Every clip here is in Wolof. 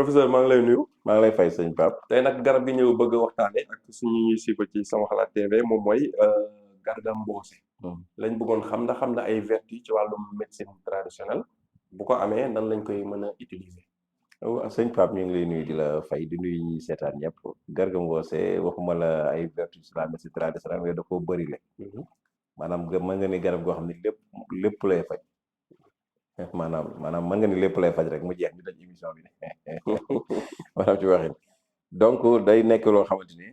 professeur maa ngi lay nuyu. maa ngi lay fay sëñ Pape. tey nag garab gi ñëw bëgg a waxtaane ak suñu ñuy suivre ci Sama Xalaat TV moom mooy garga mboose. lañ bëggoon xam ndax xam na ay vertu ci wàllum médecine traditionnelle bu ko amee nan lañ koy mën a utiliser. waaw sëñ Pape ñu ngi lay nuyu di la fay di nuyu ñi seetaan ñëpp. garga mboose waxuma la ay vertu ci la médecine traditionnelle mais da koo bëri le maanaam mën nga ni garab goo xam ne lépp lay faj. maanaam mën nga ni lépp lay faj rek mu jeex ñu daj émission bi maanaam ci waxin donc day nekk loo xamante ni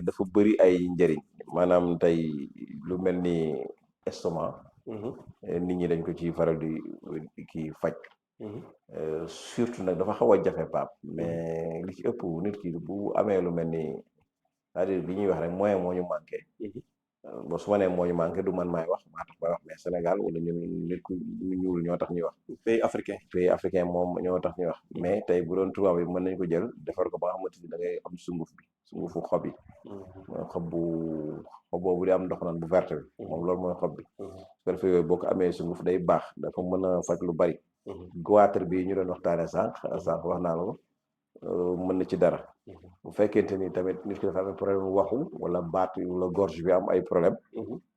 dafa bëri ay njëriñ maanaam tey lu mel ni estomac nit ñi dañ ko ci faral di kii faj surtout nag dafa xaw a jafe Pape mais li ci ëpp nit ki bu amee lu mel ni c'est-à-dire li ñuy wax rek moyen moo ñu manqué bon su ma nee moo ñu manqué du man maay wax maa tax may wax mais Sénégal wala ñun nit ku ñuul ñoo tax ñuy wax. pays africain moom ñoo tax ñuy wax mais tey bu doon tubaab yi mën nañ ko jël defar ko ba nga xamante ni da ngay am sungufu xob yi. mooy xob boobu di am ndox naan bu verte bi. moom loolu mooy xob bi. su ko defee yooyu boo ko amee sunguf day baax dafa mën a faj lu bari. goitre bi ñu doon waxtaanee sànq wax naa la ko mën na ci dara. bu fekkente ni tamit nit ki dafa am problème waxu wala baat wala gorge bi am ay problème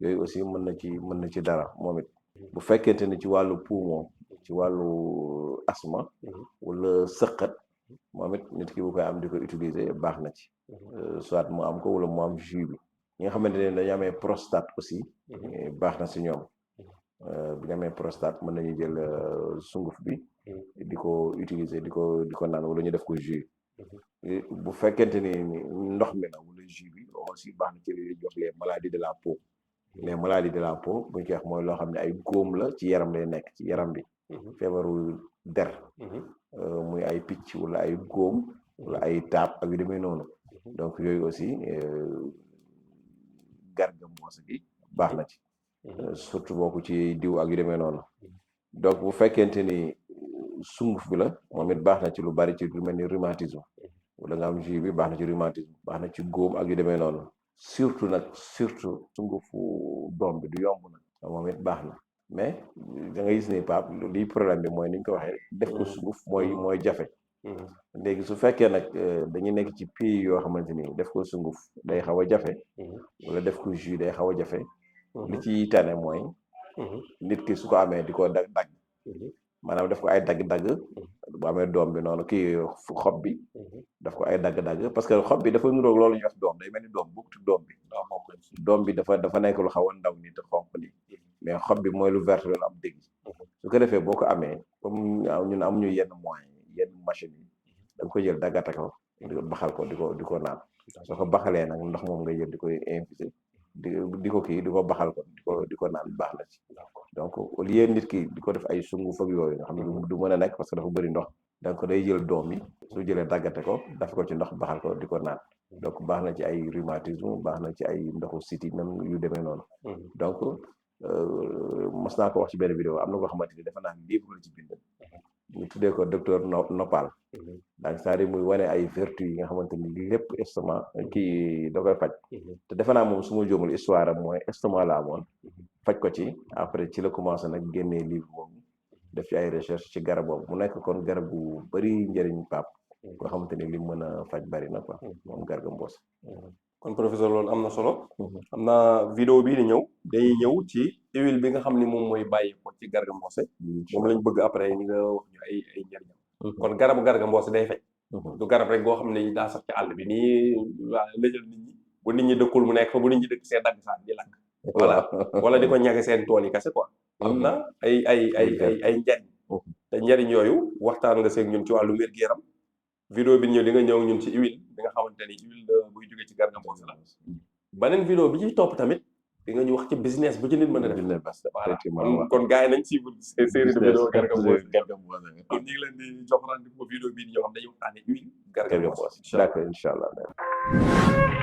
yooyu aussi mën na ci dara moom it bu fekkente ni ci wàllu poumon ci wàllu asma wala sëqat moom it nit ki bu koy am di ko utiliser baax na ci soit mu am ko wala mu am jus bi ñi nga xamante ne dañu amee prostate aussi baax na si ñoom bu ñu amee prostate mën nañu jël sunguf bi di ko utiliser di ko naan wala ñu def ko jus bu fekkente ni ndox mi la wala jus bi aussi baax na ci li jox les maladies de la peau les maladies de la peau bu ñu koy wax mooy loo xam ne ay góom la ci yaram lay nekk ci yaram bi feebaru der muy ay picc wala ay góom wala ay taab ak yu demee noonu donc yooyu aussi garga mboose bi baax na ci surtout boo ko ci diw ak yu demee noonu donc bu fekkente ni sunguf bi la moom it baax na ci lu bari ci lu mel ni rhumatisme wala nga am jus bi baax na ci rhumatisme baax na ci góom ak yu demee noonu surtout sungufu doom bi du yomb nag moom it baax na mais da nga gis ni Pape lii problème bi mooy ni ñu ko waxee def ko sunguf mooy jafe léegi su fekkee nag dañuy nekk ci pays yoo xamante ni def ko sunguf day xaw a jafe wala def ko jus day xaw a jafe li ci tane mooy nit ki su ko amee di ko dagg maanaam def ko ay dagg-dagg bu amee doom bi noonu kii xob bi daf ko ay dagg-dagg parce que xob bi dafa nuroog loolu ñuy wax doom day mel ni doom bokkut doom bi dafa nekk lu xaw a ndaw ni te xonq ni mais xob bi mooy lu vert loolu am dégg su ko defee boo ko amee comme ñun amuñu yenn moyen yenn machine yi da nga koy jël daggate ko baxal ko di ko naan soo ko baxalee nag ndox moom nga jël di koy infuser di ko baxal ko di ko naan baax na ci donc au lieu nit ki di ko def ay sunguf ak yooyu nga xam ne du mën a nekk parce que dafa bëri ndox donc day jël doom yi su jëlee daggate ko daf ko ci ndox baxal ko di ko naan donc baax na ci ay rhumatisme baax na ci ay ndoxu siti même yu demee noonu donc mos naa ko wax ci benn vidéo am na koo xamante ni dafa naan livre la ci bind ñu tuddee ko docteur Nopal donc c'est-à-dire muy wane ay vertu yi nga xamante ni lépp estomac kii da koy faj te defe naa moom su ma jóomul histoire am mooy estomac la amoon faj ko ci après ci la commencé nag génnee livre boobu def ci ay recherche ci garab boobu mu nekk kon garab bu bëri njëriñ Pape koo xamante ni li mën a faj bëri na quoi moom garga mboose kon professeur loolu am na solo xam naa vidéo bii di ñëw dañuy ñëw ci huile bi nga xam ni moom mooy bàyyi ko ci garga mboose moom lañ bëgg après ñi nga wax ñu ay njëriñam kon garabu garga mboose day faj du garab rek goo xam ne daa sax ci àll bi nii waa lëjal nit ñi bu nit ñi dëkkul mu nekk fa bu nit ñi dëkk see dagg saan di lakk wala di ko ñage seen tool yi kese quoi am na ay njariñ te njariñ yooyu waxtaan nga seeg ñun ci wàllu wér-gu-yaram vidéo bi ñëw di nga ñëw ñun ci huile bi nga xamante ni huile buy jógee ci garga mboose la beneen vidéo bi ci topp tamit di nga ñu wax ci business bu ci nit mën a def voilà kon gars yi nañ suivre série de vidéo garga mboose kon ñu ngi leen di jox rendez-vous vidéo bii di ñëw xam dañuy waxtaane huile garga mboose d'accord incha allah